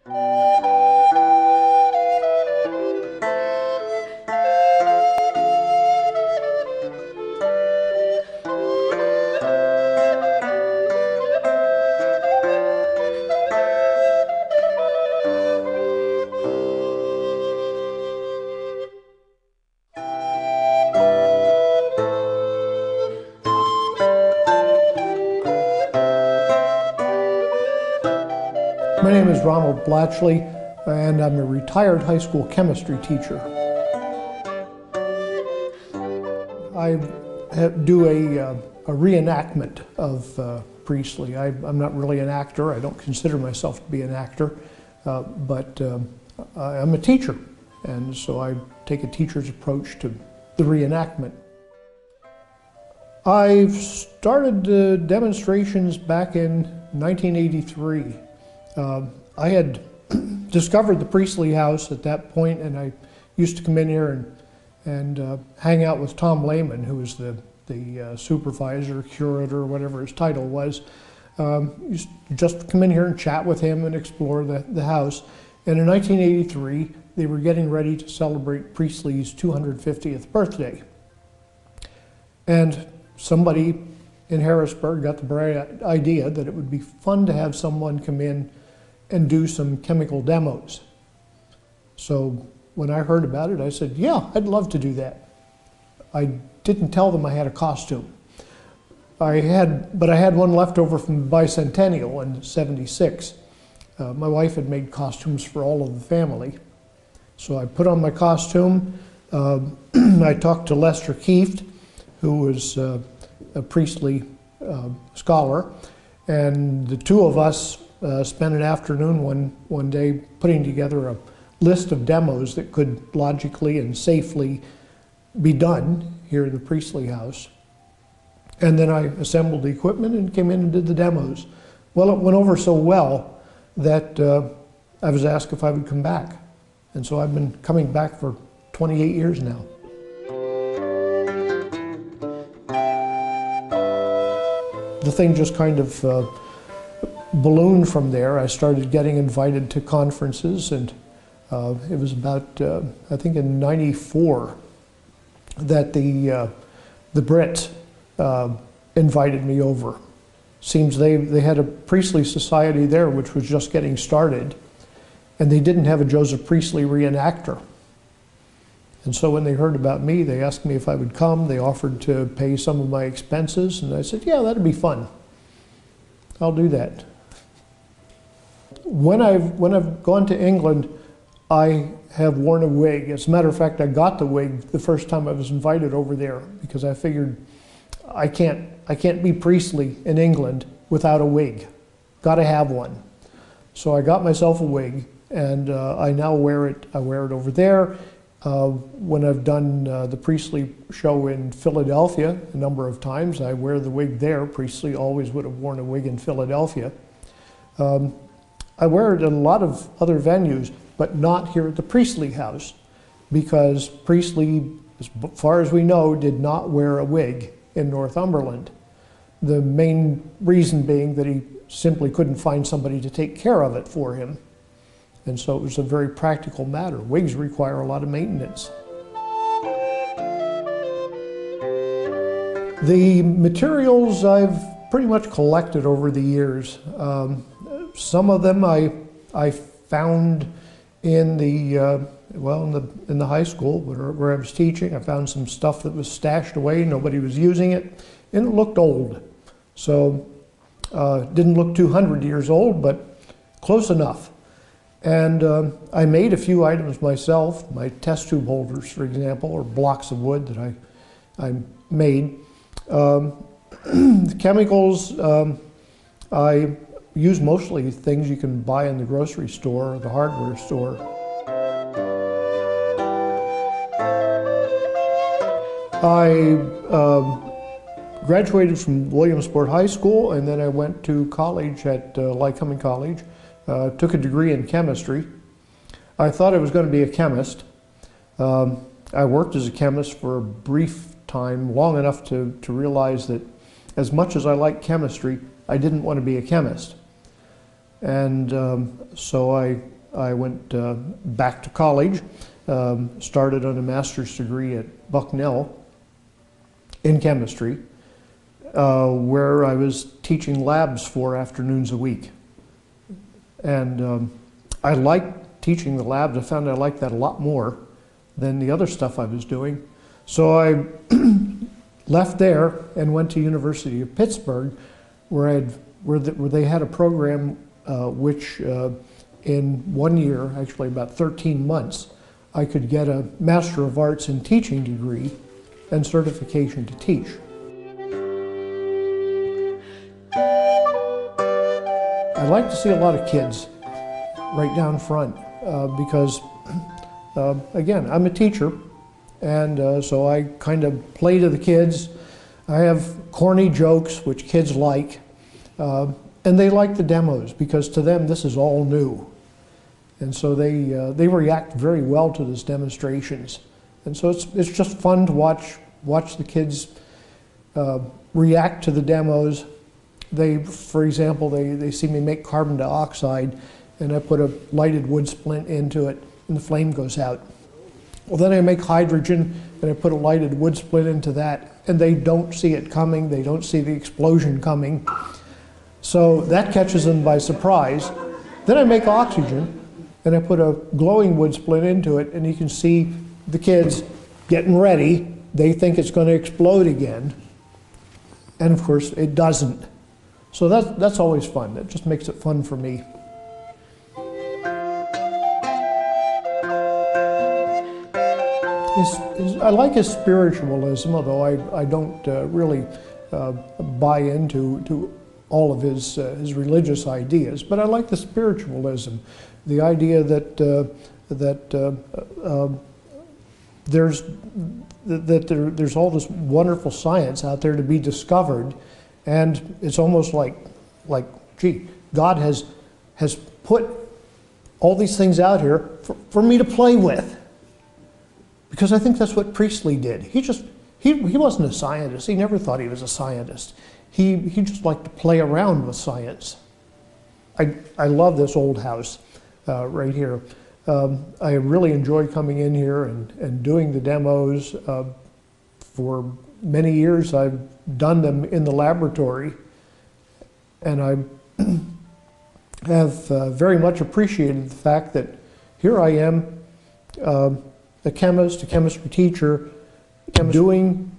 My name is Ronald Blatchley, and I'm a retired high school chemistry teacher. I do a reenactment of Priestley. I'm not really an actor. I don't consider myself to be an actor, but I'm a teacher, and so I take a teacher's approach to the reenactment. I've started demonstrations back in 1983. I had discovered the Priestley house at that point, and I used to come in here and hang out with Tom Lehman, who was the supervisor, curator, whatever his title was. Used to just come in here and chat with him and explore the house. And in 1983, they were getting ready to celebrate Priestley's 250th birthday. And somebody in Harrisburg got the bright idea that it would be fun to have someone come in and do some chemical demos. So when I heard about it, I said, yeah, I'd love to do that. I didn't tell them I had a costume. But I had one left over from the bicentennial in '76. My wife had made costumes for all of the family. So I put on my costume. I talked to Lester Kieft, who was a Priestley scholar, and the two of us spent an afternoon one day putting together a list of demos that could logically and safely be done here in the Priestley house. And then I assembled the equipment and came in and did the demos. Well, it went over so well that I was asked if I would come back. And so I've been coming back for 28 years now. The thing just kind of ballooned from there. I started getting invited to conferences, and it was about, I think in '94, that the Brits invited me over. Seems they had a Priestley Society there which was just getting started, and they didn't have a Joseph Priestley reenactor. And so when they heard about me, they asked me if I would come. They offered to pay some of my expenses, and I said, yeah, that'd be fun. I'll do that. When I've gone to England, I have worn a wig. As a matter of fact, I got the wig the first time I was invited over there, because I figured I can't be Priestley in England without a wig. Got to have one. So I got myself a wig, and I now wear it. I wear it over there. When I've done the Priestley show in Philadelphia a number of times, I wear the wig there. Priestley always would have worn a wig in Philadelphia. I wear it in a lot of other venues, but not here at the Priestley house, because Priestley, as far as we know, did not wear a wig in Northumberland. The main reason being that he simply couldn't find somebody to take care of it for him. And so it was a very practical matter. Wigs require a lot of maintenance. The materials I've pretty much collected over the years. Some of them I found in the in the high school where I was teaching. I found some stuff that was stashed away. Nobody was using it, and it looked old. So didn't look 200 years old, but close enough. And I made a few items myself. My test tube holders, for example, or blocks of wood that I made. The chemicals, I use mostly things you can buy in the grocery store or the hardware store. I graduated from Williamsport High School, and then I went to college at Lycoming College. Took a degree in chemistry. I thought I was going to be a chemist. I worked as a chemist for a brief time, long enough to realize that as much as I liked chemistry, I didn't want to be a chemist. And so I I went back to college, started on a master's degree at Bucknell in chemistry, where I was teaching labs 4 afternoons a week. And I liked teaching the labs. I found I liked that a lot more than the other stuff I was doing. So I left there and went to University of Pittsburgh, where they had a program which in 1 year, actually about 13 months, I could get a Master of Arts in Teaching degree and certification to teach. I like to see a lot of kids right down front because, again, I'm a teacher, and so I kind of play to the kids. I have corny jokes, which kids like, and they like the demos because to them this is all new. And so they react very well to these demonstrations. And so it's just fun to watch the kids react to the demos. For example, they see me make carbon dioxide, and I put a lighted wood splint into it, and the flame goes out. Well, then I make hydrogen, and I put a lighted wood splint into that, and they don't see it coming. They don't see the explosion coming. So that catches them by surprise. Then I make oxygen, and I put a glowing wood splint into it, and you can see the kids getting ready. They think it's going to explode again, and of course it doesn't. So that's always fun. That just makes it fun for me. I like his spiritualism, although I don't really buy into all of his religious ideas. But I like the spiritualism, the idea that there's all this wonderful science out there to be discovered, and it's almost like gee, God has put all these things out here for me to play with. Because I think that's what Priestley did. He wasn't a scientist. He never thought he was a scientist. He just liked to play around with science. I love this old house right here. I really enjoy coming in here and doing the demos. For many years I've done them in the laboratory, and I have very much appreciated the fact that here I am, a chemist, a chemistry teacher, doing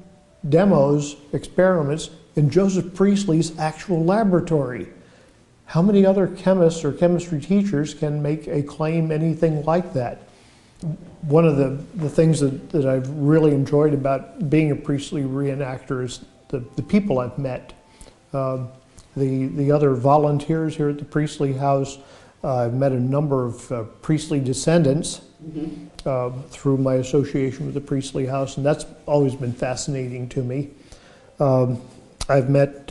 demos, experiments in Joseph Priestley's actual laboratory. How many other chemists or chemistry teachers can make a claim anything like that? One of the things that I've really enjoyed about being a Priestley reenactor is the people I've met. The other volunteers here at the Priestley House. I've met a number of Priestley descendants through my association with the Priestley House, and that's always been fascinating to me. I've met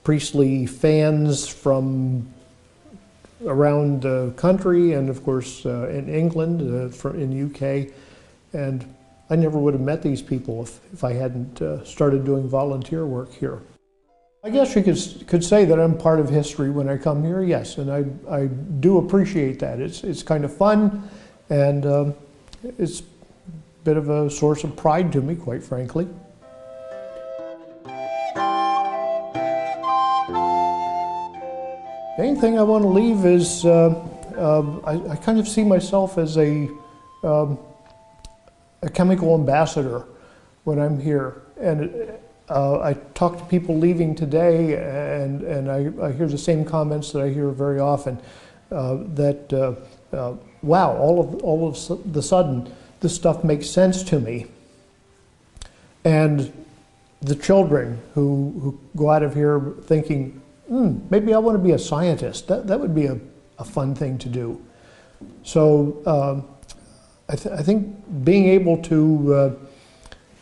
Priestley fans from around the country, and of course in England, in UK, and I never would have met these people if I hadn't started doing volunteer work here. I guess you could say that I'm part of history when I come here, yes, and I do appreciate that. It's kind of fun, and it's a bit of a source of pride to me, quite frankly. The main thing I want to leave is I kind of see myself as a chemical ambassador when I'm here, and I talk to people leaving today, and I hear the same comments that I hear very often, that wow, all of the sudden this stuff makes sense to me. And the children who go out of here thinking, maybe I want to be a scientist. That would be a fun thing to do. So I think being able to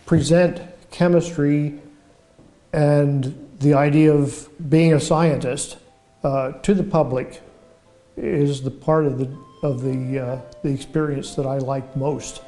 present chemistry and the idea of being a scientist to the public is the part of the experience that I like most.